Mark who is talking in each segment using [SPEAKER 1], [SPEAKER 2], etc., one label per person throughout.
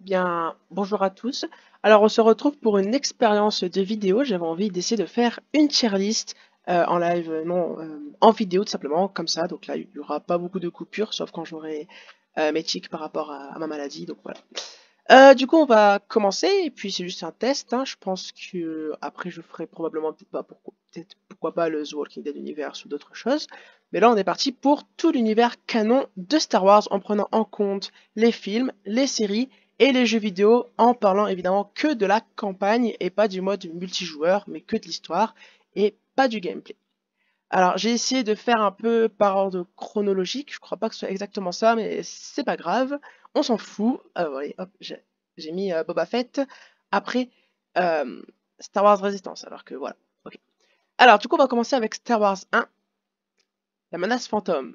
[SPEAKER 1] Bien, bonjour à tous. Alors, on se retrouve pour une expérience de vidéo. J'avais envie d'essayer de faire une tier list en live, non, en vidéo tout simplement, comme ça. Donc là, il n'y aura pas beaucoup de coupures, sauf quand j'aurai mes tics par rapport à ma maladie. Donc voilà. Du coup, on va commencer, et puis c'est juste un test, hein. Je pense que après, je ferai probablement peut-être pourquoi pas le The Walking Dead Universe ou d'autres choses. Mais là, on est parti pour tout l'univers canon de Star Wars, en prenant en compte les films, les séries et les jeux vidéo, en parlant évidemment que de la campagne et pas du mode multijoueur, mais que de l'histoire et pas du gameplay. Alors, j'ai essayé de faire un peu par ordre chronologique. Je crois pas que ce soit exactement ça, mais c'est pas grave. On s'en fout. Voyez, hop, j'ai mis Boba Fett après euh, Star Wars Resistance. Alors que voilà. Ok. Alors, du coup, on va commencer avec Star Wars 1, La menace fantôme.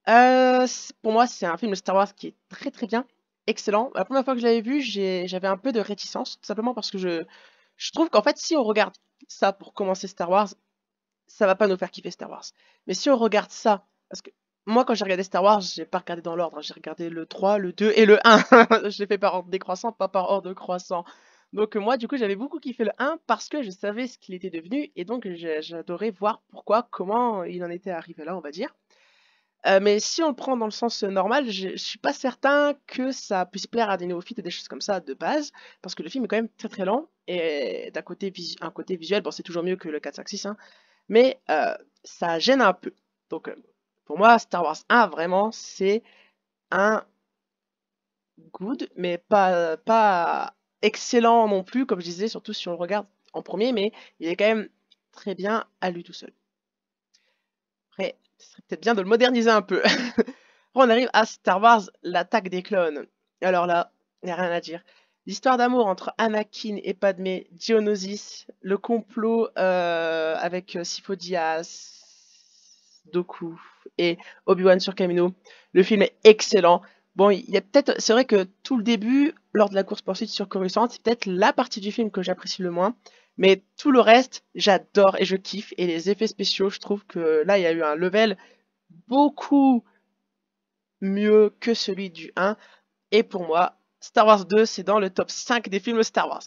[SPEAKER 1] Pour moi, c'est un film de Star Wars qui est très très bien, excellent. La première fois que je l'avais vu, j'avais un peu de réticence, tout simplement parce que je trouve qu'en fait, si on regarde ça pour commencer Star Wars, ça va pas nous faire kiffer Star Wars. Mais si on regarde ça, parce que moi quand j'ai regardé Star Wars, j'ai pas regardé dans l'ordre, hein. J'ai regardé le 3, le 2 et le 1. Je l'ai fait par ordre décroissant, pas par ordre croissant. Donc moi du coup j'avais beaucoup kiffé le 1 parce que je savais ce qu'il était devenu et donc j'adorais voir pourquoi, comment il en était arrivé là, on va dire. Mais si on le prend dans le sens normal, je suis pas certain que ça puisse plaire à des néophytes et des choses comme ça de base, parce que le film est quand même très très lent et d'un côté un côté visuel, bon c'est toujours mieux que le 4, 5, 6, hein, mais ça gêne un peu. Donc pour moi, Star Wars 1, vraiment, c'est un good, mais pas excellent non plus, comme je disais, surtout si on le regarde en premier, mais il est quand même très bien à lui tout seul. Après, ce serait peut-être bien de le moderniser un peu. Après, on arrive à Star Wars, l'attaque des clones. Alors là, il n'y a rien à dire. L'histoire d'amour entre Anakin et Padmé, Geonosis, le complot avec Sifo Dyas, Doku et Obi-Wan sur Kamino. Le film est excellent. Bon, il y a peut-être, c'est vrai que tout le début, lors de la course-poursuite sur Coruscant, c'est peut-être la partie du film que j'apprécie le moins. Mais tout le reste, j'adore et je kiffe. Et les effets spéciaux, je trouve que là, il y a eu un level beaucoup mieux que celui du 1. Et pour moi, Star Wars 2, c'est dans le top 5 des films Star Wars.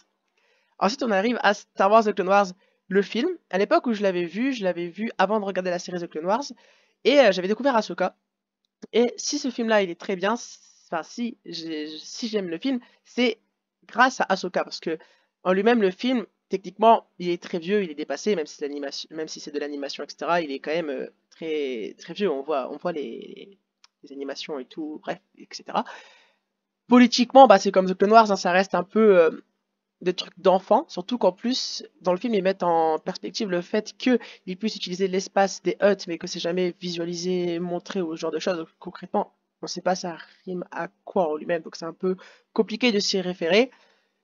[SPEAKER 1] Ensuite, on arrive à Star Wars The Clone Wars, le film. À l'époque où je l'avais vu avant de regarder la série The Clone Wars. Et j'avais découvert Ahsoka. Et si ce film-là, il est très bien, enfin, si j'aime le film, c'est grâce à Ahsoka. Parce que en lui-même, le film, techniquement, il est très vieux, il est dépassé, même si c'est de l'animation, etc. Il est quand même très, très vieux. On voit les animations et tout, bref, etc. Politiquement, bah, c'est comme The Clone Wars, hein, ça reste un peu des trucs d'enfants, surtout qu'en plus, dans le film, ils mettent en perspective le fait qu'ils puissent utiliser l'espace des huttes, mais que c'est jamais visualisé, montré ou ce genre de choses. Donc, concrètement, on ne sait pas ça rime à quoi en lui-même, donc c'est un peu compliqué de s'y référer.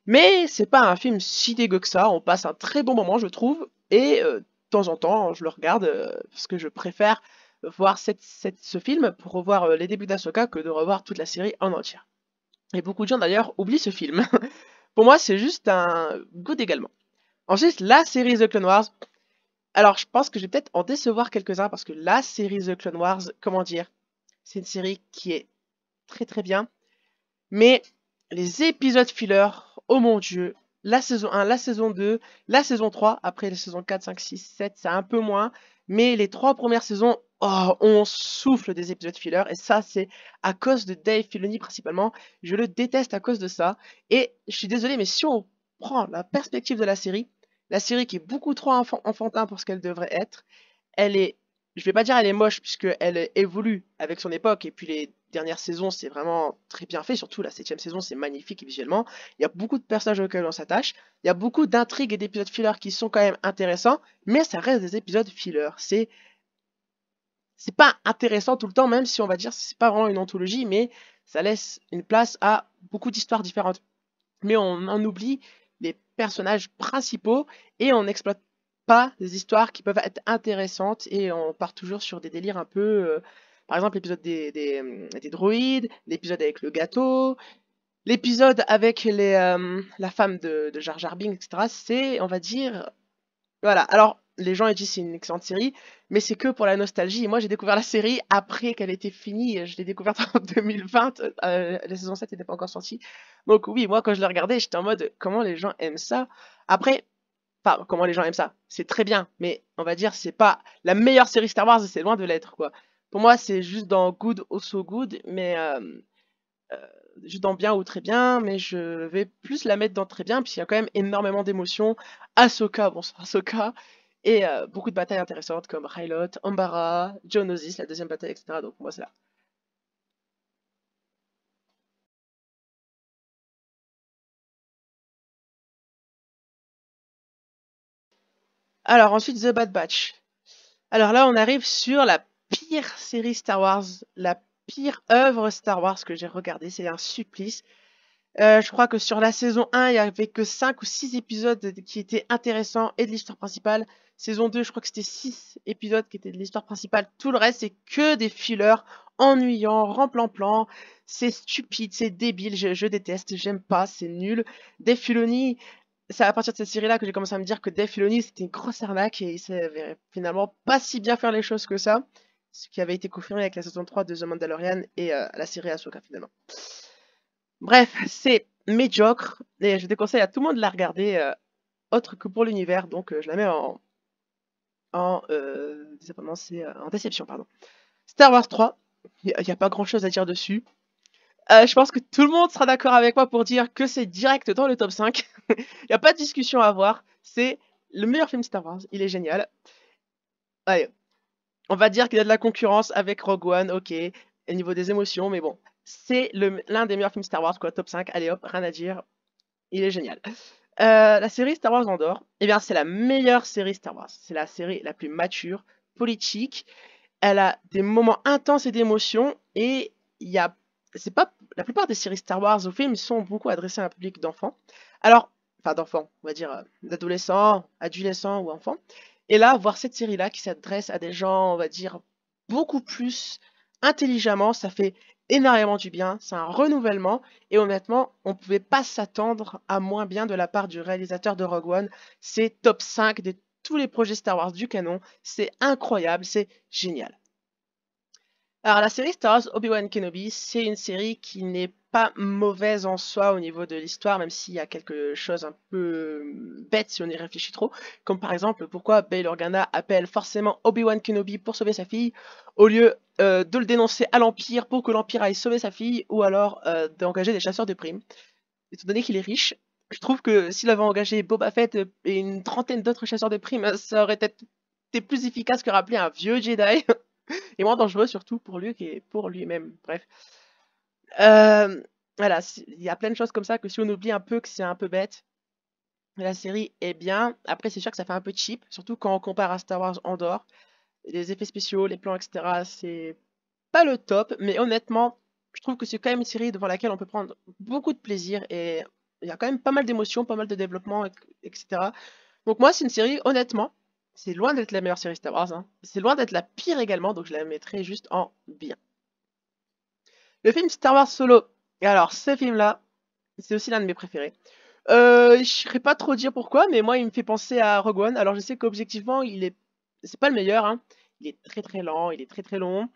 [SPEAKER 1] Mais c'est pas un film si dégueu que ça, on passe un très bon moment, je trouve, et de temps en temps, je le regarde parce que je préfère voir ce film pour revoir les débuts d'Ahsoka que de revoir toute la série en entière. Et beaucoup de gens d'ailleurs oublient ce film. Pour moi, c'est juste un good également. Ensuite, la série The Clone Wars. Alors, je pense que je vais peut-être en décevoir quelques-uns parce que la série The Clone Wars, comment dire, c'est une série qui est très très bien. Mais les épisodes filler, oh mon dieu, la saison 1, la saison 2, la saison 3, après les saisons 4, 5, 6, 7, c'est un peu moins. Mais les trois premières saisons, oh, on souffle des épisodes filler. Et ça, c'est à cause de Dave Filoni principalement. Je le déteste à cause de ça. Et je suis désolé, mais si on prend la perspective de la série qui est beaucoup trop enfantin pour ce qu'elle devrait être, elle est, je vais pas dire elle est moche puisqu'elle évolue avec son époque et puis les dernières saisons c'est vraiment très bien fait, surtout la septième saison c'est magnifique visuellement. Il y a beaucoup de personnages auxquels on s'attache, il y a beaucoup d'intrigues et d'épisodes filler qui sont quand même intéressants, mais ça reste des épisodes filler. C'est pas intéressant tout le temps, même si on va dire c'est pas vraiment une anthologie, mais ça laisse une place à beaucoup d'histoires différentes. Mais on en oublie les personnages principaux et on n'exploite pas des histoires qui peuvent être intéressantes et on part toujours sur des délires un peu. Par exemple, l'épisode des droïdes, l'épisode avec le gâteau, l'épisode avec la femme de Jar Jar Binks, etc. C'est, on va dire. Voilà. Alors, les gens ils disent c'est une excellente série, mais c'est que pour la nostalgie. Et moi, j'ai découvert la série après qu'elle était finie. Je l'ai découverte en 2020. La saison 7 n'était pas encore sortie. Donc oui, moi, quand je l'ai regardée, j'étais en mode comment les gens aiment ça. Après, enfin, comment les gens aiment ça. C'est très bien, mais on va dire c'est pas la meilleure série Star Wars, c'est loin de l'être, quoi. Pour moi, c'est juste dans good, also good, mais euh, juste dans bien ou très bien, mais je vais plus la mettre dans très bien, puisqu'il y a quand même énormément d'émotions. Ahsoka, bon, c'est Ahsoka, et beaucoup de batailles intéressantes comme Rylot, Umbara, Geonosis, la deuxième bataille, etc. Donc moi, c'est là. Alors ensuite, The Bad Batch. Alors là, on arrive sur la pire série Star Wars, la pire œuvre Star Wars que j'ai regardée. C'est un supplice. Je crois que sur la saison 1, il y avait que 5 ou 6 épisodes qui étaient intéressants et de l'histoire principale. Saison 2, je crois que c'était 6 épisodes qui étaient de l'histoire principale. Tout le reste, c'est que des fillers ennuyants, remplan-plan. C'est stupide, c'est débile, je déteste, j'aime pas, c'est nul. Dave Filoni, c'est à partir de cette série-là que j'ai commencé à me dire que Dave Filoni, c'était une grosse arnaque et il savait finalement pas si bien faire les choses que ça. Ce qui avait été confirmé avec la saison 3 de The Mandalorian et la série Ahsoka finalement. Bref, c'est médiocre et je déconseille à tout le monde de la regarder, autre que pour l'univers, donc je la mets en déception, pardon. Star Wars 3, il y a pas grand-chose à dire dessus. Je pense que tout le monde sera d'accord avec moi pour dire que c'est direct dans le top 5. Il y a pas de discussion à avoir, c'est le meilleur film Star Wars, il est génial. Allez, on va dire qu'il y a de la concurrence avec Rogue One, OK, au niveau des émotions, mais bon, c'est l'un des meilleurs films Star Wars, quoi, top 5, allez hop, rien à dire, il est génial. La série Star Wars Andor, eh bien, c'est la meilleure série Star Wars. C'est la série la plus mature, politique. Elle a des moments intenses et d'émotion. Et il y a, c'est pas la plupart des séries Star Wars ou films sont beaucoup adressés à un public d'enfants. Alors, enfin d'enfants, on va dire d'adolescents, adolescents ou enfants. Et là, voir cette série-là qui s'adresse à des gens, on va dire beaucoup plus intelligemment, ça fait énormément du bien. C'est un renouvellement. Et honnêtement, on ne pouvait pas s'attendre à moins bien de la part du réalisateur de Rogue One. C'est top 5 de tous les projets Star Wars du canon. C'est incroyable, c'est génial. Alors, la série Star Wars Obi-Wan Kenobi, c'est une série qui n'est pas mauvaise en soi au niveau de l'histoire, même s'il y a quelque chose un peu bête si on y réfléchit trop. Comme par exemple, pourquoi Bail Organa appelle forcément Obi-Wan Kenobi pour sauver sa fille, au lieu de le dénoncer à l'Empire pour que l'Empire aille sauver sa fille, ou alors d'engager des chasseurs de primes. Étant donné qu'il est riche, je trouve que s'il avait engagé Boba Fett et une trentaine d'autres chasseurs de primes, ça aurait été plus efficace que rappeler un vieux Jedi. Et moins dangereux surtout pour lui et pour lui-même. Bref. Voilà, il y a plein de choses comme ça que si on oublie un peu que c'est un peu bête, la série est bien. Après, c'est sûr que ça fait un peu cheap, surtout quand on compare à Star Wars Andor. Les effets spéciaux, les plans, etc., c'est pas le top, mais honnêtement, je trouve que c'est quand même une série devant laquelle on peut prendre beaucoup de plaisir et il y a quand même pas mal d'émotions, pas mal de développement, etc. Donc moi, c'est une série, honnêtement, c'est loin d'être la meilleure série Star Wars, hein. C'est loin d'être la pire également, donc je la mettrai juste en bien. Le film Star Wars Solo. Et alors, ce film-là, c'est aussi l'un de mes préférés. Je ne saurais pas trop dire pourquoi, mais moi, il me fait penser à Rogue One. Alors, je sais qu'objectivement, c'est pas le meilleur, hein. Il est très très lent, il est très très long.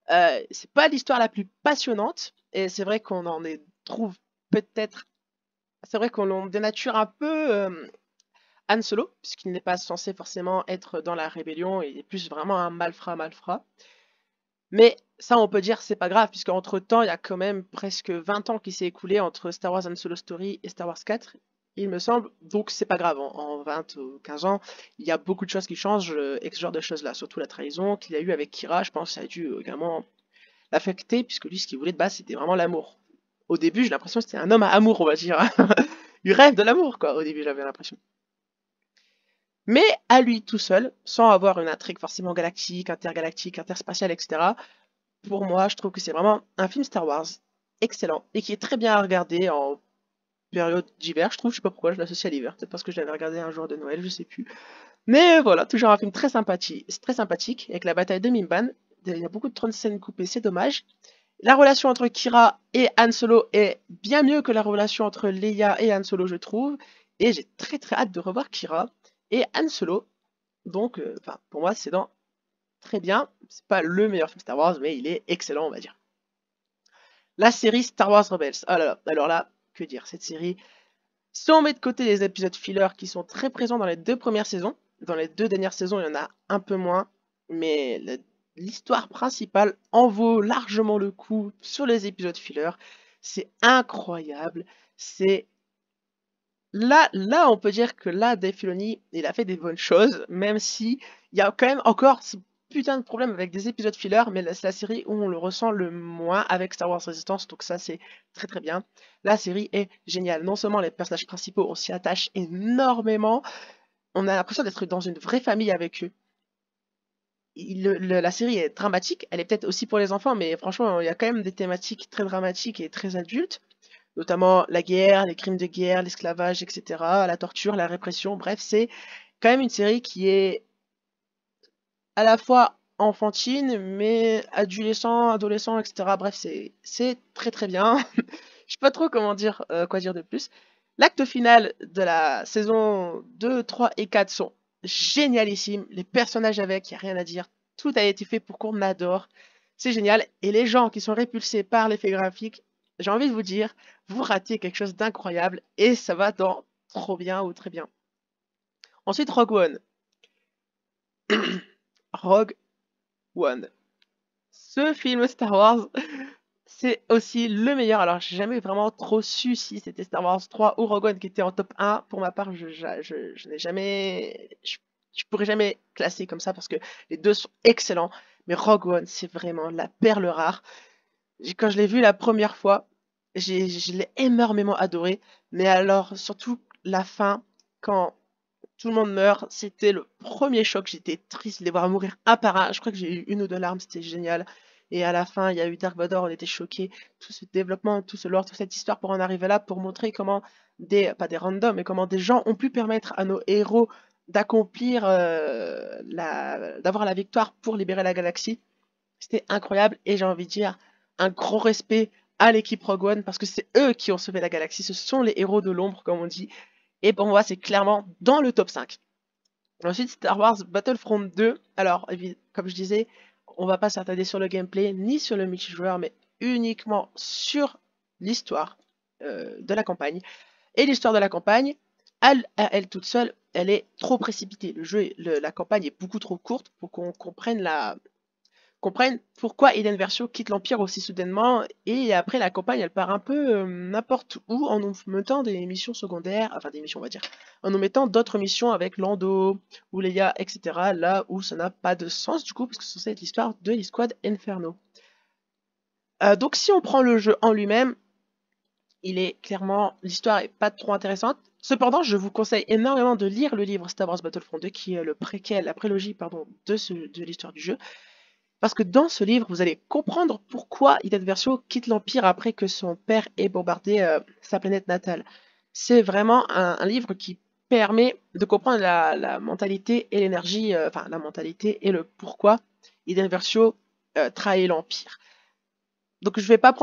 [SPEAKER 1] C'est pas l'histoire la plus passionnante, et c'est vrai qu'on trouve peut-être, c'est vrai qu'on en dénature un peu Han Solo, puisqu'il n'est pas censé forcément être dans la rébellion, il est plus vraiment un malfrat. Mais ça, on peut dire c'est pas grave, puisqu'entre temps, il y a quand même presque 20 ans qui s'est écoulé entre Star Wars Han Solo Story et Star Wars 4, il me semble, donc c'est pas grave, en 20 ou 15 ans, il y a beaucoup de choses qui changent, et ce genre de choses-là, surtout la trahison qu'il a eu avec Kira, je pense que ça a dû également l'affecter, puisque lui, ce qu'il voulait de base, c'était vraiment l'amour. Au début, j'ai l'impression que c'était un homme à amour, on va dire. Il rêve de l'amour, quoi, au début, j'avais l'impression. Mais à lui tout seul, sans avoir une intrigue forcément galactique, interspatiale, etc. Pour moi, je trouve que c'est vraiment un film Star Wars excellent et qui est très bien à regarder en période d'hiver. Je trouve, je sais pas pourquoi, je l'associe à l'hiver. Peut-être parce que je l'avais regardé un jour de Noël, je sais plus. Mais voilà, toujours un film très sympathique avec la bataille de Mimban. Il y a beaucoup de scènes coupées, c'est dommage. La relation entre Kira et Han Solo est bien mieux que la relation entre Leia et Han Solo, je trouve. Et j'ai très très hâte de revoir Kira et Han Solo Donc, pour moi, c'est dans très bien. C'est pas le meilleur film Star Wars, mais il est excellent, on va dire. La série Star Wars Rebels. Ah là là, alors là, que dire, cette série. Si on met de côté les épisodes filler qui sont très présents dans les 2 premières saisons, dans les 2 dernières saisons, il y en a un peu moins, mais l'histoire principale en vaut largement le coup sur les épisodes filler. C'est incroyable. C'est là, on peut dire que là, Dave Filoni, il a fait des bonnes choses, même si il y a quand même encore ce putain de problème avec des épisodes filler, mais c'est la série où on le ressent le moins avec Star Wars Resistance, donc ça c'est très très bien. La série est géniale. Non seulement les personnages principaux, on s'y attache énormément, on a l'impression d'être dans une vraie famille avec eux. La série est dramatique, elle est peut-être aussi pour les enfants, mais franchement, il y a quand même des thématiques très dramatiques et très adultes, notamment la guerre, les crimes de guerre, l'esclavage, etc., la torture, la répression. Bref, c'est quand même une série qui est à la fois enfantine, mais adolescent, etc. Bref, c'est très très bien. Je sais pas trop comment dire, quoi dire de plus. L'acte final de la saison 2, 3 et 4 sont génialissimes. Les personnages avec, il n'y a rien à dire. Tout a été fait pour qu'on adore. C'est génial. Et les gens qui sont répulsés par l'effet graphique, j'ai envie de vous dire, vous ratez quelque chose d'incroyable et ça va dans trop bien ou très bien. Ensuite, Rogue One. Rogue One. Ce film Star Wars, c'est aussi le meilleur. Alors, j'ai jamais vraiment trop su si c'était Star Wars 3 ou Rogue One qui était en top 1. Pour ma part, je n'ai jamais. Je pourrais jamais classer comme ça parce que les deux sont excellents. Mais Rogue One, c'est vraiment la perle rare. Quand je l'ai vu la première fois, je l'ai énormément adoré. Mais alors, surtout la fin, quand tout le monde meurt, c'était le premier choc. J'étais triste de les voir mourir un par un. Je crois que j'ai eu une ou deux larmes, c'était génial. Et à la fin, il y a eu Dark Vador, on était choqués. Tout ce développement, tout ce lore, toute cette histoire pour en arriver là, pour montrer comment pas des randoms, mais comment des gens ont pu permettre à nos héros d'accomplir, d'avoir la victoire pour libérer la galaxie. C'était incroyable et j'ai envie de dire un grand respect à l'équipe Rogue One parce que c'est eux qui ont sauvé la galaxie. Ce sont les héros de l'ombre, comme on dit. Et pour moi, c'est clairement dans le top 5. Ensuite, Star Wars Battlefront 2. Alors, comme je disais, on va pas s'attarder sur le gameplay ni sur le multijoueur, mais uniquement sur l'histoire de la campagne. Et l'histoire de la campagne, à elle toute seule, elle est trop précipitée. La campagne est beaucoup trop courte pour qu'on comprennent pourquoi Eden Versio quitte l'Empire aussi soudainement, et après la campagne elle part un peu n'importe où en nous mettant des missions secondaires, enfin des missions on va dire, en nous mettant d'autres missions avec Lando ou Leia, etc. Là où ça n'a pas de sens du coup, parce que c'est censé être l'histoire de l'Escouade Inferno. Donc si on prend le jeu en lui-même, il est clairement, l'histoire est pas trop intéressante. Cependant, je vous conseille énormément de lire le livre Star Wars Battlefront 2, qui est le préquel, la prélogie, pardon, de l'histoire du jeu. Parce que dans ce livre, vous allez comprendre pourquoi Iden Versio quitte l'Empire après que son père ait bombardé sa planète natale. C'est vraiment un livre qui permet de comprendre la mentalité et l'énergie, enfin la mentalité et le pourquoi Iden Versio trahit l'Empire. Donc je vais pas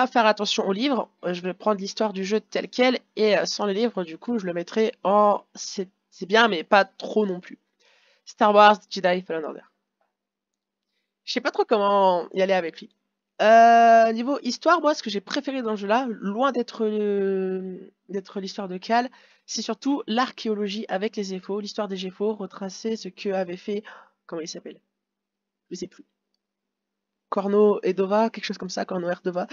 [SPEAKER 1] faire attention au livre, je vais prendre l'histoire du jeu telle quelle et sans le livre, du coup, je le mettrai en c'est bien mais pas trop non plus. Star Wars Jedi Fallen Order. Je sais pas trop comment y aller avec lui. Niveau histoire, moi, ce que j'ai préféré dans le jeu-là, loin d'être l'histoire de Cal, c'est surtout l'archéologie avec les Zeffo, l'histoire des Zeffo, retracer ce que avait fait, comment il s'appelle? Je sais plus. Corno Edova, quelque chose comme ça, Corno Erdova.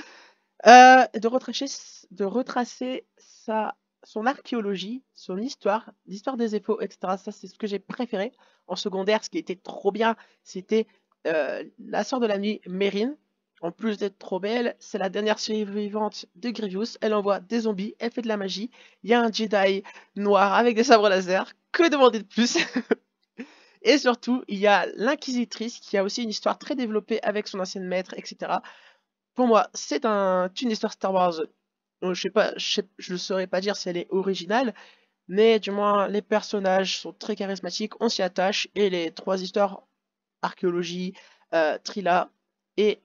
[SPEAKER 1] De retracer son archéologie, son histoire, l'histoire des Zeffo, etc. Ça, c'est ce que j'ai préféré. En secondaire, ce qui était trop bien, c'était la sœur de la nuit, Mérine. En plus d'être trop belle, c'est la dernière survivante de Grievous. Elle envoie des zombies, elle fait de la magie. Il y a un Jedi noir avec des sabres laser. Que demander de plus? Et surtout, il y a l'Inquisitrice qui a aussi une histoire très développée avec son ancienne maître, etc. Pour moi, c'est une histoire Star Wars. Je sais pas, je ne saurais pas dire si elle est originale, mais du moins les personnages sont très charismatiques, on s'y attache, et les trois histoires, archéologie, Trilla et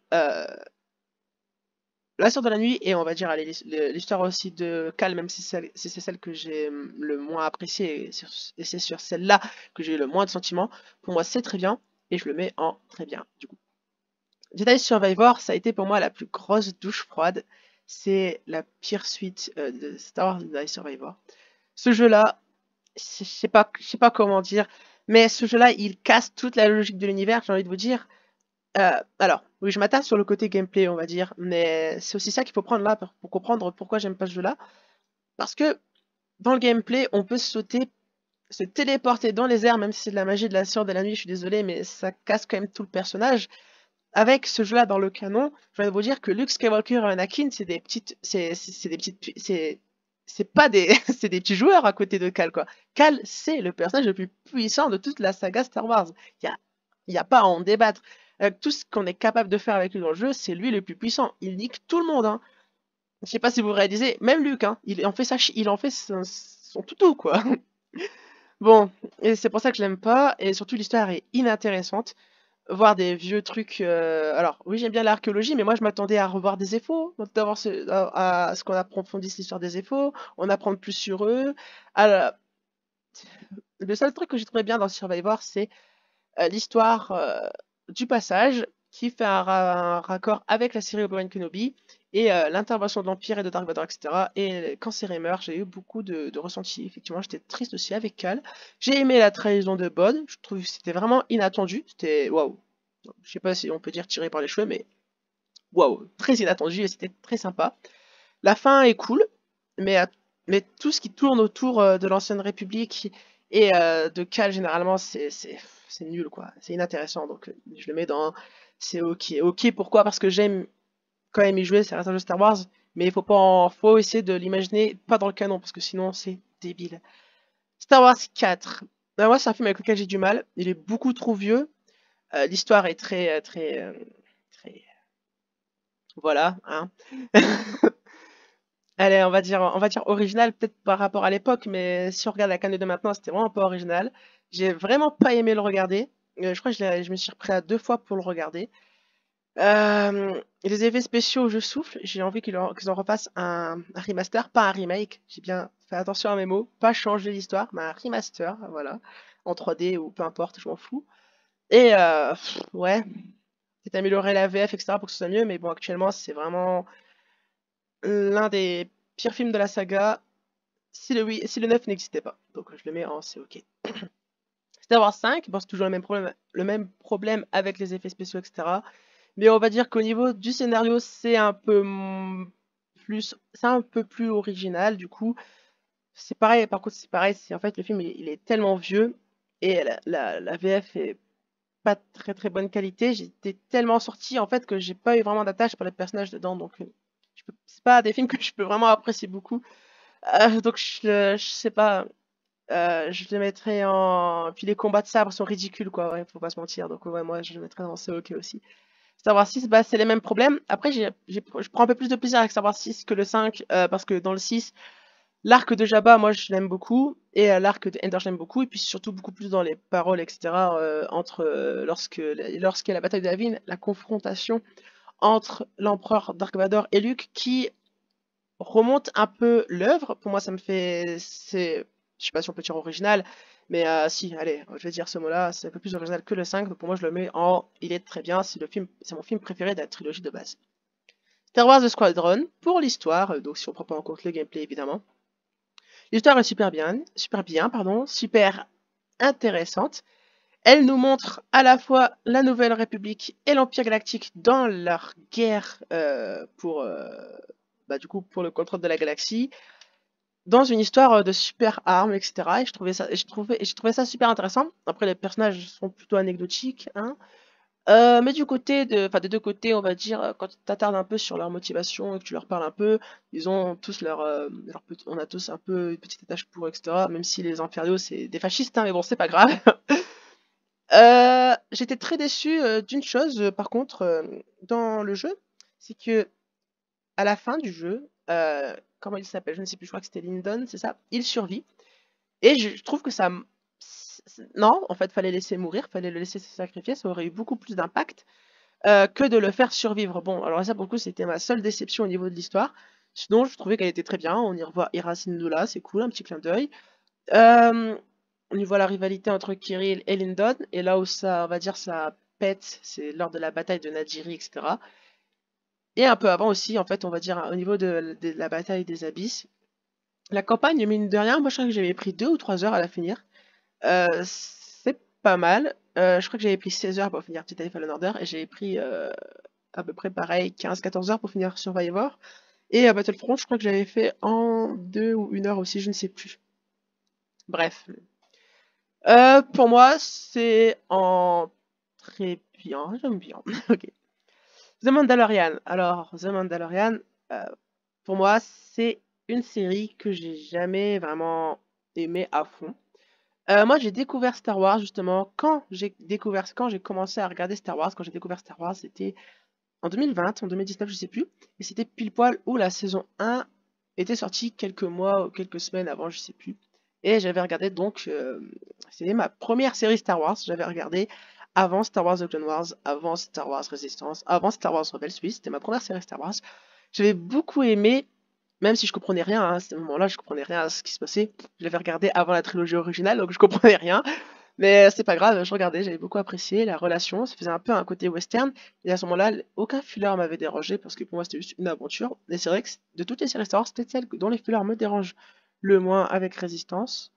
[SPEAKER 1] La Sœur de la Nuit et on va dire allez, l'histoire aussi de Cal, même si c'est celle que j'ai le moins appréciée et c'est sur celle-là que j'ai eu le moins de sentiments, pour moi c'est très bien et je le mets en très bien du coup. Jedi Survivor, ça a été pour moi la plus grosse douche froide. C'est la pire suite de Star Wars Jedi Survivor. Ce jeu-là, je sais pas comment dire, mais ce jeu-là, il casse toute la logique de l'univers, j'ai envie de vous dire. Alors, oui, je m'attarde sur le côté gameplay, on va dire, mais c'est aussi ça qu'il faut prendre là pour comprendre pourquoi j'aime pas ce jeu-là. Parce que dans le gameplay, on peut sauter, se téléporter dans les airs, même si c'est de la magie de la Sœur de la Nuit, je suis désolé, mais ça casse quand même tout le personnage. Avec ce jeu-là dans le canon, je vais vous dire que Luke Skywalker et Anakin, c'est des petites, c'est des petites, c'est pas des, c'est des petits joueurs à côté de Cal, quoi. Cal, c'est le personnage le plus puissant de toute la saga Star Wars. Il y a pas à en débattre. Avec tout ce qu'on est capable de faire avec lui dans le jeu, c'est lui le plus puissant. Il nique tout le monde, hein. Je sais pas si vous réalisez, même Luke, hein, il en fait il en fait son toutou, quoi. Bon, et c'est pour ça que je l'aime pas, et surtout l'histoire est inintéressante. Voir des vieux trucs. Alors, oui, j'aime bien l'archéologie, mais moi, je m'attendais à revoir des EFO, d'avoir à ce qu'on approfondisse l'histoire des EFO, on apprend plus sur eux. Alors, le seul truc que j'ai trouvé bien dans Survivor, c'est l'histoire du passage qui fait un raccord avec la série Obi-Wan Kenobi et l'intervention de l'Empire et de Dark Vador, etc. Et quand Cere meurt, j'ai eu beaucoup de ressentis. Effectivement, j'étais triste aussi avec Cal. J'ai aimé la trahison de Bod. Je trouve que c'était vraiment inattendu. C'était waouh. Je sais pas si on peut dire tiré par les cheveux, mais waouh, très inattendu et c'était très sympa. La fin est cool, mais, mais tout ce qui tourne autour de l'ancienne République et de Cal, généralement, c'est nul, quoi. C'est inintéressant, donc je le mets dans... C'est ok. Ok, pourquoi? Parce que j'aime quand même y jouer, ça reste un jeu Star Wars, mais il faut essayer de l'imaginer pas dans le canon, parce que sinon c'est débile. Star Wars 4. Moi, c'est un film avec lequel j'ai du mal. Il est beaucoup trop vieux. L'histoire est très... Voilà, hein. Allez, on va dire original peut-être par rapport à l'époque, mais si on regarde la canon de maintenant, c'était vraiment pas original. J'ai vraiment pas aimé le regarder. Je crois que je me suis repris à 2 fois pour le regarder. Les effets spéciaux, je souffle. J'ai envie qu'ils en refassent un remaster, pas un remake. J'ai bien fait attention à mes mots. Pas changer l'histoire, mais un remaster, voilà. En 3D ou peu importe, je m'en fous. Et ouais, peut-être améliorer la VF, etc. pour que ce soit mieux, mais bon, actuellement, c'est vraiment l'un des pires films de la saga si le 9 n'existait pas. Donc je le mets en c'est ok. Star Wars 5, bon, c'est toujours le même problème avec les effets spéciaux, etc. Mais on va dire qu'au niveau du scénario, c'est un peu c'est un peu plus original. Du coup, c'est pareil. Par contre, c'est pareil. C'est en fait le film, il est tellement vieux et la VF est pas de très très bonne qualité. J'étais tellement sorti en fait que j'ai pas eu vraiment d'attache pour les personnages dedans. Donc, c'est pas des films que je peux vraiment apprécier beaucoup. Donc, je sais pas. Je le mettrais en. Puis les combats de sabre sont ridicules, quoi. Ouais, faut pas se mentir. Donc, ouais, moi, je le mettrais dans c'est ok aussi. Star Wars 6, bah, c'est les mêmes problèmes. Après, je prends un peu plus de plaisir avec Star Wars 6 que le 5, parce que dans le 6, l'arc de Jabba, moi, je l'aime beaucoup, et l'arc de Ender, je l'aime beaucoup, et puis surtout beaucoup plus dans les paroles, etc., entre lorsqu'il y a la bataille de Yavin, la confrontation entre l'empereur Dark Vador et Luke, qui remonte un peu l'œuvre. Pour moi, ça me fait, je sais pas si on peut dire original, mais si, allez, je vais dire ce mot-là, c'est un peu plus original que le 5, donc pour moi, je le mets en, il est très bien, c'est mon film préféré de la trilogie de base. Star Wars The Squadron, pour l'histoire, donc si on prend pas en compte le gameplay, évidemment. L'histoire est super intéressante. Elle nous montre à la fois la Nouvelle République et l'Empire Galactique dans leur guerre bah, du coup, pour le contrôle de la galaxie, dans une histoire de super armes, etc. Et je trouvais ça super intéressant. Après, les personnages sont plutôt anecdotiques, hein. Mais enfin, des deux côtés, on va dire, quand tu t'attardes un peu sur leur motivation et que tu leur parles un peu, ils ont tous on a tous un peu une petite attache pour eux, etc. Même si les Impériaux, c'est des fascistes, hein, mais bon, c'est pas grave. J'étais très déçu d'une chose, par contre, dans le jeu, c'est que à la fin du jeu, comment il s'appelle? Je ne sais plus, je crois que c'était Lyndon, c'est ça? Il survit. Et je trouve que non, en fait, fallait laisser mourir, fallait le laisser se sacrifier, ça aurait eu beaucoup plus d'impact. que de le faire survivre. Bon, alors ça pour le coup c'était ma seule déception au niveau de l'histoire. Sinon je trouvais qu'elle était très bien, on y revoit Hera Syndulla, c'est cool, un petit clin d'œil. On y voit la rivalité entre Kirill et Lyndon, et là où ça, on va dire, ça pète, c'est lors de la bataille de Najiri, etc. Et un peu avant aussi, en fait, on va dire, au niveau de la bataille des abysses. La campagne, mine de rien, moi je crois que j'avais pris 2 ou 3 heures à la finir. C'est pas mal. Je crois que j'avais pris 16 heures pour finir Titan Fallen Order, et j'avais pris à peu près pareil, 15-14 heures pour finir Survivor. Et à Battlefront, je crois que j'avais fait en 2 ou 1 heure aussi, je ne sais plus. Bref. Pour moi, c'est en très bien, j'aime bien. Ok. The Mandalorian. Alors, The Mandalorian, euh, pour moi, c'est une série que j'ai jamais vraiment aimée à fond. Moi, j'ai découvert Star Wars justement quand j'ai commencé à regarder Star Wars. Quand j'ai découvert Star Wars, c'était en 2020, en 2019, je sais plus. Et c'était pile poil où la saison 1 était sortie quelques mois ou quelques semaines avant, je sais plus. Et j'avais regardé donc, c'était ma première série Star Wars. J'avais regardé avant Star Wars The Clone Wars, avant Star Wars Resistance, avant Star Wars Rebels. Oui, c'était ma première série Star Wars. J'avais beaucoup aimé, même si je comprenais rien, hein, à ce moment-là, je comprenais rien à ce qui se passait. Je l'avais regardé avant la trilogie originale, donc je comprenais rien. Mais c'est pas grave, je regardais, j'avais beaucoup apprécié la relation, ça faisait un peu un côté western. Et à ce moment-là, aucun filler m'avait dérangé parce que pour moi c'était juste une aventure. Et c'est vrai que de toutes les séries Star Wars, c'était celle dont les fillers me dérangent le moins avec Résistance.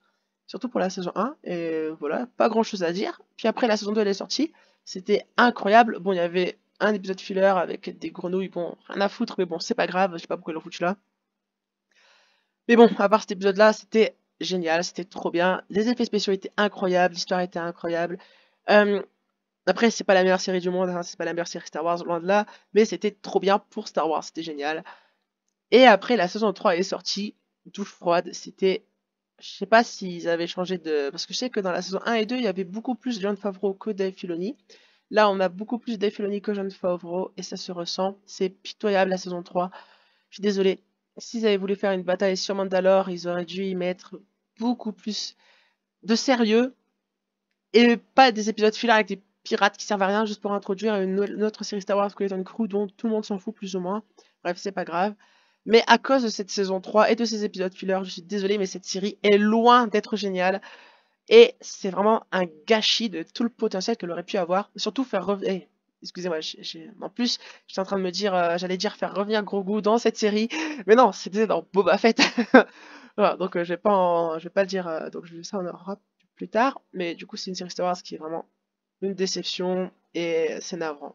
[SPEAKER 1] Surtout pour la saison 1. Et voilà, pas grand chose à dire. Puis après la saison 2 elle est sortie, c'était incroyable. Bon, il y avait un épisode filler avec des grenouilles, bon, rien à foutre, mais bon, c'est pas grave, je sais pas pourquoi ils l'ont foutu là. Mais bon, à part cet épisode-là, c'était génial, c'était trop bien. Les effets spéciaux étaient incroyables, l'histoire était incroyable. Euh, Après, c'est pas la meilleure série du monde, hein, c'est pas la meilleure série Star Wars, loin de là, mais c'était trop bien pour Star Wars, c'était génial. Et après, la saison 3 est sortie, douche froide, c'était... Je sais pas s'ils avaient changé de... Parce que je sais que dans la saison 1 et 2, il y avait beaucoup plus de Jon Favreau que Dave Filoni. Là, on a beaucoup plus Dave Filoni que Jon Favreau, et ça se ressent. C'est pitoyable la saison 3. Je suis désolée. S'ils avaient voulu faire une bataille sur Mandalore, ils auraient dû y mettre beaucoup plus de sérieux et pas des épisodes fillers avec des pirates qui servent à rien juste pour introduire une autre série Star Wars Skeleton Crew dont tout le monde s'en fout plus ou moins. Bref, c'est pas grave. Mais à cause de cette saison 3 et de ces épisodes fillers, je suis désolée, mais cette série est loin d'être géniale. Et c'est vraiment un gâchis de tout le potentiel qu'elle aurait pu avoir. Surtout faire revenir... excusez-moi, en plus, j'étais en train de me dire, j'allais dire faire revenir Grogu dans cette série. Mais non, c'était dans Boba Fett. Voilà, donc je vais pas le dire, donc ça on en aura plus tard. Mais du coup, c'est une série Star Wars qui est vraiment une déception et c'est navrant.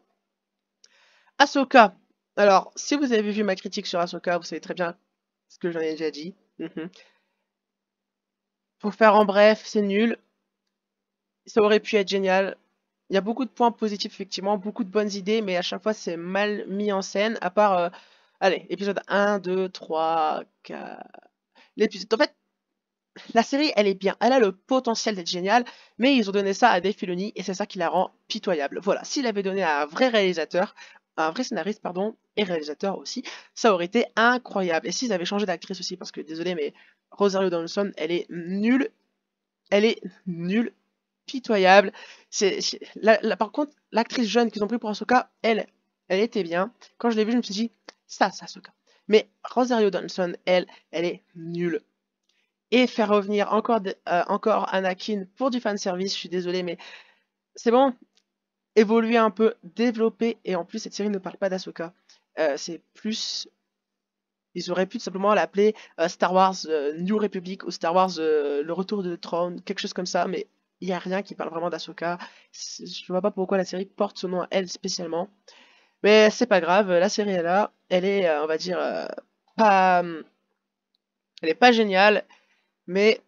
[SPEAKER 1] Ahsoka. Alors, si vous avez vu ma critique sur Ahsoka, vous savez très bien ce que j'en ai déjà dit. Pour faire en bref, c'est nul. Ça aurait pu être génial. Il y a beaucoup de points positifs, effectivement, beaucoup de bonnes idées, mais à chaque fois, c'est mal mis en scène, à part, allez, épisode 1, 2, 3, 4... L'épisode... En fait, la série, elle est bien, elle a le potentiel d'être géniale, mais ils ont donné ça à Dave Filoni, et c'est ça qui la rend pitoyable. Voilà, s'il avait donné à un vrai réalisateur, un vrai scénariste, pardon, et réalisateur aussi, ça aurait été incroyable. Et s'ils avaient changé d'actrice aussi, parce que, désolé, mais Rosario Dawson, elle est nulle, pitoyable. Par contre, l'actrice jeune qu'ils ont pris pour Ahsoka, elle était bien. Quand je l'ai vue, je me suis dit, ça, c'est Ahsoka. Mais Rosario Dawson, elle est nulle. Et faire revenir encore Anakin pour du fanservice, je suis désolée, mais c'est bon, évoluer un peu, développer, et en plus, cette série ne parle pas d'Ahsoka. C'est plus... Ils auraient pu tout simplement l'appeler Star Wars New Republic ou Star Wars Le Retour de Throne, quelque chose comme ça, mais il n'y a rien qui parle vraiment d'Ahsoka. Je vois pas pourquoi la série porte son nom à elle spécialement. Mais c'est pas grave, la série est là, elle est, on va dire, pas, elle est pas géniale, mais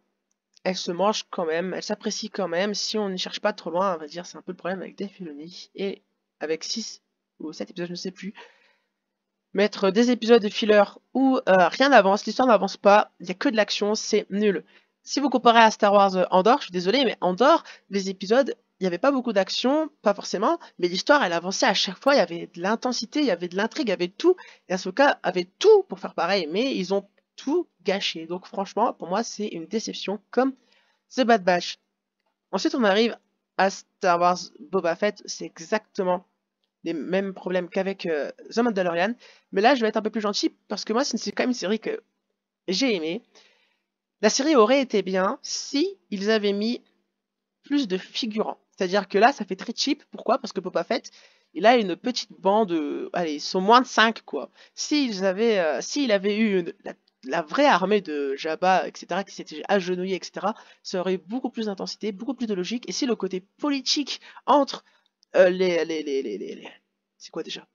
[SPEAKER 1] elle se mange quand même, elle s'apprécie quand même, si on n'y cherche pas trop loin, on va dire, c'est un peu le problème avec Dave Filoni, et avec 6 ou 7 épisodes, je ne sais plus, mettre des épisodes de filler où rien n'avance, l'histoire n'avance pas, il n'y a que de l'action, c'est nul. Si vous comparez à Star Wars Andor, je suis désolé, mais Andor, les épisodes, il n'y avait pas beaucoup d'action, pas forcément, mais l'histoire, elle avançait à chaque fois, il y avait de l'intensité, il y avait de l'intrigue, il y avait tout, et Ahsoka avait tout pour faire pareil, mais ils ont tout gâché. Donc franchement, pour moi, c'est une déception comme The Bad Batch. Ensuite, on arrive à Star Wars Boba Fett, c'est exactement les mêmes problèmes qu'avec The Mandalorian. Mais là, je vais être un peu plus gentil parce que moi, c'est quand même une série que j'ai aimée. La série aurait été bien si ils avaient mis plus de figurants. C'est-à-dire que là, ça fait très cheap. Pourquoi? Parce que Boba Fett, il a une petite bande, allez, ils sont moins de 5 quoi. S'il avait eu la vraie armée de Jabba, etc., qui s'était agenouillée, etc., ça aurait eu beaucoup plus d'intensité, beaucoup plus de logique. Et si le côté politique entre c'est quoi déjà?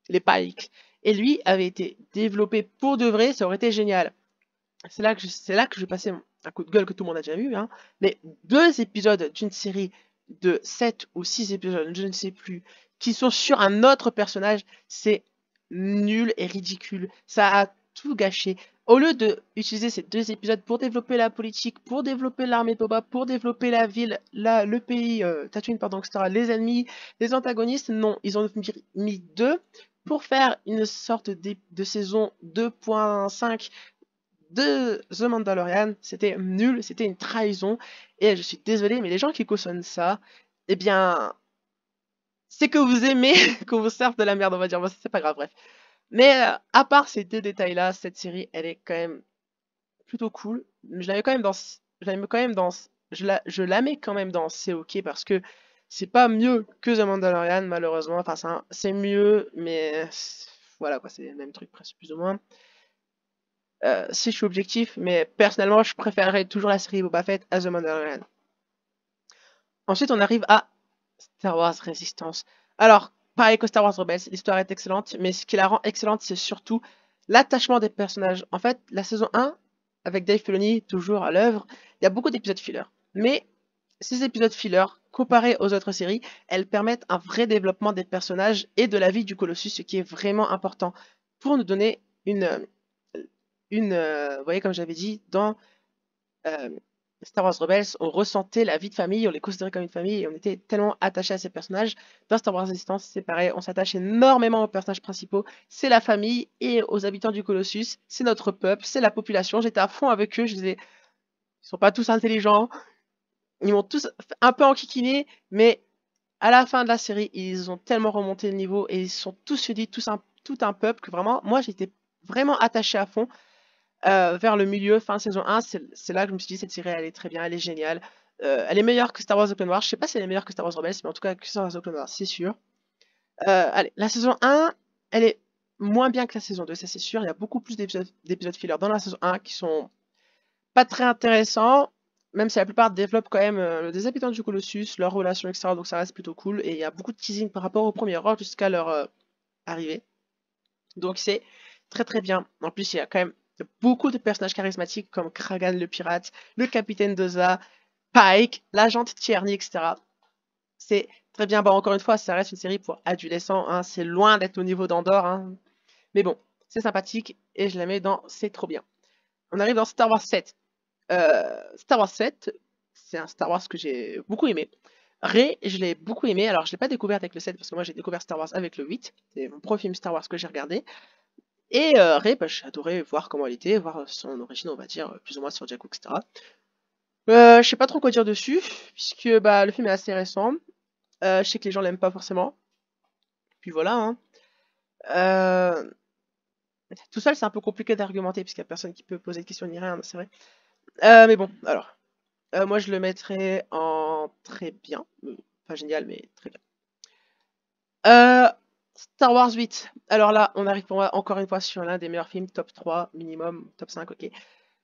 [SPEAKER 1] Les Pikes et lui avait été développé pour de vrai, ça aurait été génial. C'est là que je vais passer un coup de gueule que tout le monde a déjà vu, hein. Mais 2 épisodes d'une série de 7 ou 6 épisodes, je ne sais plus, qui sont sur un autre personnage, c'est nul et ridicule. Ça a tout gâché. Au lieu de utiliser ces 2 épisodes pour développer la politique, pour développer l'armée de Boba, pour développer la ville, le pays, Tatooine, pardon, etc., les ennemis, les antagonistes, non, ils ont mis 2 pour faire une sorte de saison 2.5 de The Mandalorian, c'était nul, c'était une trahison, et je suis désolé, mais les gens qui cautionnent ça, eh bien, c'est que vous aimez qu'on vous serve de la merde, on va dire, bon, c'est pas grave, bref. Mais à part ces 2 détails-là, cette série, elle est quand même plutôt cool. Je la mets quand même dans, je la mets quand même dans, je la mets quand même dans C'est ok parce que c'est pas mieux que The Mandalorian, malheureusement. Enfin, c'est mieux, mais voilà quoi, c'est le même truc presque plus ou moins. Si je suis objectif, mais personnellement, je préférerais toujours la série Boba Fett à The Mandalorian. Ensuite, on arrive à Star Wars Resistance. Alors, pareil que Star Wars Rebels, l'histoire est excellente, mais ce qui la rend excellente, c'est surtout l'attachement des personnages. En fait, la saison 1, avec Dave Filoni toujours à l'œuvre, il y a beaucoup d'épisodes filler. Mais ces épisodes filler, comparés aux autres séries, elles permettent un vrai développement des personnages et de la vie du Colossus, ce qui est vraiment important pour nous donner vous voyez, comme j'avais dit, dans euh, Star Wars Rebels, on ressentait la vie de famille, on les considérait comme une famille et on était tellement attachés à ces personnages. Dans Star Wars Resistance, c'est pareil, on s'attache énormément aux personnages principaux. C'est la famille et aux habitants du Colossus, c'est notre peuple, c'est la population. J'étais à fond avec eux, je disais, ils sont pas tous intelligents, ils m'ont tous un peu enquiquiné, mais à la fin de la série, ils ont tellement remonté le niveau et ils sont tous unis, tout un peuple que vraiment, moi j'étais vraiment attaché à fond. Vers le milieu, fin saison 1, c'est là que je me suis dit, cette série, elle est très bien, elle est géniale. Elle est meilleure que Star Wars The Clone Wars. Je sais pas si elle est meilleure que Star Wars Rebels, mais en tout cas que Star Wars The Clone Wars, c'est sûr. Allez, la saison 1, elle est moins bien que la saison 2, ça c'est sûr. Il y a beaucoup plus d'épisodes filler dans la saison 1 qui sont pas très intéressants, même si la plupart développent quand même des habitants du Colossus, leurs relations, etc. Donc ça reste plutôt cool. Et il y a beaucoup de teasing par rapport au premier ordre jusqu'à leur arrivée. Donc c'est très très bien. En plus, il y a quand même beaucoup de personnages charismatiques comme Kragan le pirate, le capitaine Doza, Pike, l'agente Tierney, etc. C'est très bien. Bon, encore une fois, ça reste une série pour adolescents, hein. C'est loin d'être au niveau d'Andorre, hein. Mais bon, c'est sympathique et je la mets dans c'est trop bien. On arrive dans Star Wars 7. Star Wars 7, c'est un Star Wars que j'ai beaucoup aimé. Rey, je l'ai beaucoup aimé. Alors, je l'ai pas découvert avec le 7 parce que moi j'ai découvert Star Wars avec le 8. C'est mon premier film Star Wars que j'ai regardé. Et Rey, bah, j'ai adoré voir comment elle était, voir son origine, on va dire, plus ou moins sur Jakku, etc. Je sais pas trop quoi dire dessus, puisque bah, le film est assez récent. Je sais que les gens l'aiment pas forcément. Puis voilà, hein. Euh, Tout seul, c'est un peu compliqué d'argumenter, puisqu'il y a personne qui peut poser de questions ni rien, c'est vrai. Mais bon, alors. Moi, je le mettrais en très bien. Pas génial, mais très bien. Euh, Star Wars 8. Alors là, on arrive pour moi encore une fois sur l'un des meilleurs films, top 3 minimum, top 5, ok.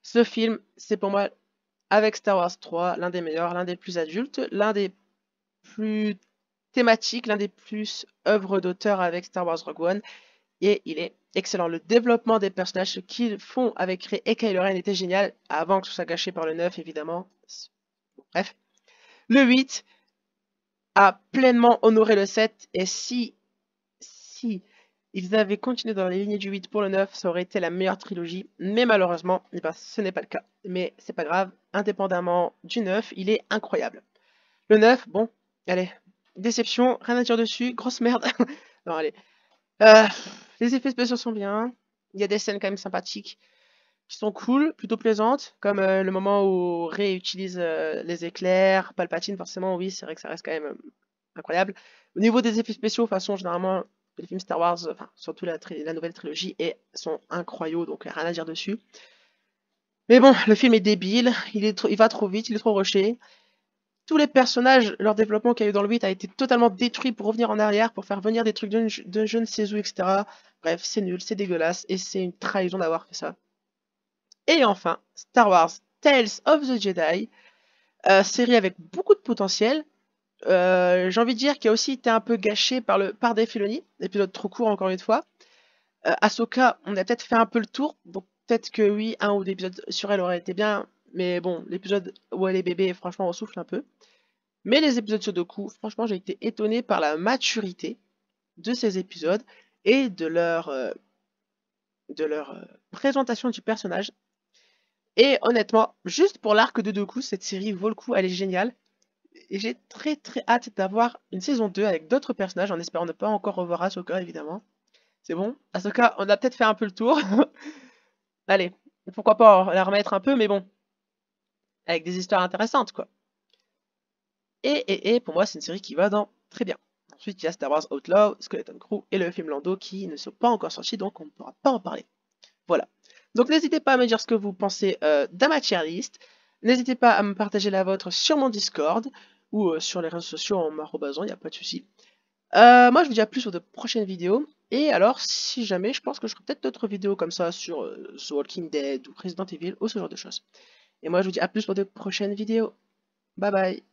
[SPEAKER 1] Ce film, c'est pour moi, avec Star Wars 3, l'un des meilleurs, l'un des plus adultes, l'un des plus thématiques, l'un des plus œuvres d'auteur avec Star Wars Rogue One. Et il est excellent. Le développement des personnages, ce qu'ils font avec Rey et Kylo Ren était génial, avant que ce soit gâché par le 9, évidemment. Bref. Le 8 a pleinement honoré le 7, et si ils avaient continué dans les lignées du 8 pour le 9, ça aurait été la meilleure trilogie, mais malheureusement, eh ben, ce n'est pas le cas. Mais c'est pas grave, indépendamment du 9, il est incroyable. Le 9, bon, allez, déception, rien à dire dessus, grosse merde. Non, allez. Euh, les effets spéciaux sont bien, il y a des scènes quand même sympathiques qui sont cool, plutôt plaisantes, comme le moment où Rey utilise les éclairs, Palpatine, forcément, oui, c'est vrai que ça reste quand même incroyable. Au niveau des effets spéciaux, de toute façon, généralement, les films Star Wars, enfin, surtout la nouvelle trilogie, sont incroyables, donc rien à dire dessus. Mais bon, le film est débile, il va trop vite, il est trop rushé. Tous les personnages, leur développement qu'il y a eu dans le 8 a été totalement détruit pour revenir en arrière, pour faire venir des trucs de je ne sais où, etc. Bref, c'est nul, c'est dégueulasse, et c'est une trahison d'avoir fait ça. Et enfin, Star Wars Tales of the Jedi, série avec beaucoup de potentiel. J'ai envie de dire qu'il a aussi été un peu gâché par Dave Filoni, épisode trop court encore une fois. Ahsoka, on a peut-être fait un peu le tour, donc peut-être que oui, un ou deux épisodes sur elle aurait été bien, mais bon, l'épisode où elle est bébé, franchement, on souffle un peu. Mais les épisodes sur Doku, franchement, j'ai été étonné par la maturité de ces épisodes et de leur présentation du personnage. Et honnêtement, juste pour l'arc de Doku, cette série vaut le coup, elle est géniale. Et j'ai très très hâte d'avoir une saison 2 avec d'autres personnages, en espérant ne pas encore revoir Ahsoka, évidemment. C'est bon, Ahsoka, on a peut-être fait un peu le tour. Allez, pourquoi pas la remettre un peu, mais bon, avec des histoires intéressantes, quoi. Et pour moi, c'est une série qui va dans très bien. Ensuite, il y a Star Wars Outlaw, Skeleton Crew et le film Lando qui ne sont pas encore sortis, donc on ne pourra pas en parler. Voilà. Donc n'hésitez pas à me dire ce que vous pensez de ma tier list. N'hésitez pas à me partager la vôtre sur mon Discord ou sur les réseaux sociaux en m'arrobasant, il n'y a pas de souci. Moi, je vous dis à plus sur de prochaines vidéos. Et alors, si jamais, je pense que je ferai peut-être d'autres vidéos comme ça sur The Walking Dead ou Resident Evil ou ce genre de choses. Et moi, je vous dis à plus pour de prochaines vidéos. Bye bye.